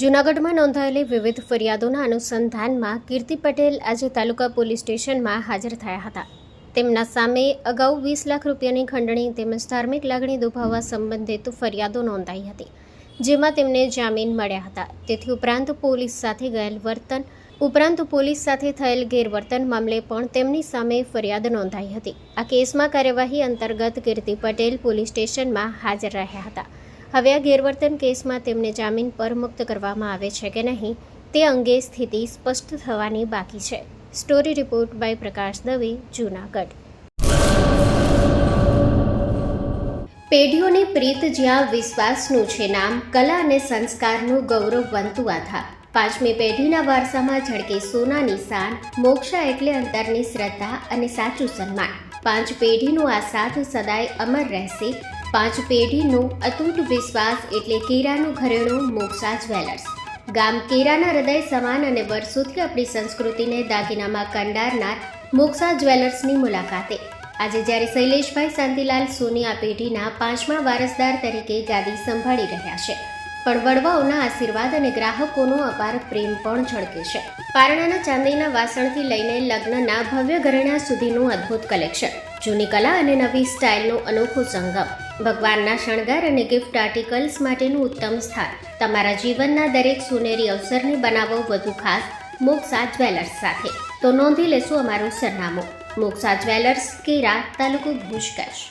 જૂનાગઢમાં નોંધાયેલી વિવિધ ફરિયાદોના અનુસંધાનમાં કીર્તિ પટેલ આજે તાલુકા પોલીસ સ્ટેશનમાં હાજર થયા હતા. તેમના સામે અગાઉ 20 લાખ રૂપિયાની ખંડણી તેમજ ધાર્મિક લાગણી દુભાવવા સંબંધિત ફરિયાદો નોંધાઈ હતી, જેમાં તેમને જામીન મળ્યા હતા. તેથી ઉપરાંત પોલીસ સાથે થયેલ ગેરવર્તન મામલે પણ તેમની સામે ફરિયાદ નોંધાઈ હતી. આ કેસમાં કાર્યવાહી અંતર્ગત કીર્તિ પટેલ પોલીસ સ્ટેશનમાં હાજર રહ્યા હતા. હવે આ ગેરવર્તન કેસમાં તેમને જામીન પર મુક્ત કરવામાં આવે છે કે નહીં તે અંગે સ્થિતિ સ્પષ્ટ થવાની બાકી છે. સ્ટોરી રિપોર્ટ બાય પ્રકાશ દવે, જૂનાગઢ. પેઢીઓની પ્રીત જ્યાં વિશ્વાસનું છે નામ, કલા અને સંસ્કારનું ગૌરવ બનતું આથા. 5મી પેઢીના વારસામાં ઝળકે સોનાની શાન, મોક્ષા એટલે અંતરની શ્રદ્ધા અને સાચું સન્માન. 5 પેઢીનું આ સાથ સદાય અમર રહેશે. 5 પેઢીનો અતૂટ વિશ્વાસ એટલે કેરાનું ઘરેણું મોક્ષા જ્વેલર્સ. ગામ કેરાના હૃદય સમાન અને વર્ષોથી આપણી સંસ્કૃતિને દાગીનામાં કંડારનાર મોક્ષા જ્વેલર્સની મુલાકાતે આજે જ્યારે શૈલેષભાઈ શાંતિલાલ સોની આ પેઢીના 5મા વારસદાર તરીકે ગાદી સંભાળી રહ્યા છે, પણ વડવાઓના આશીર્વાદ અને ગ્રાહકોનો અપાર પ્રેમ પણ ઝળકે છે. પારણાના ચાંદીના વાસણથી લઈને લગ્નના ભવ્ય ઘરેણા સુધીનું અદ્ભુત કલેક્શન, જૂની કલા અને નવી સ્ટાઇલનો અનોખો સંગમ, ભગવાનના શણગાર અને ગિફ્ટ આર્ટિકલ્સ માટેનું ઉત્તમ સ્થાન. તમારા જીવનના દરેક સોનેરી અવસરને બનાવો વધુ ખાસ મોક્ષા જ્વેલર્સ સાથે. તો નોંધી લેશો અમારું સરનામું: મોક્ષા જ્વેલર્સ, કેરા, તાલુકો ભુજ, કચ્છ.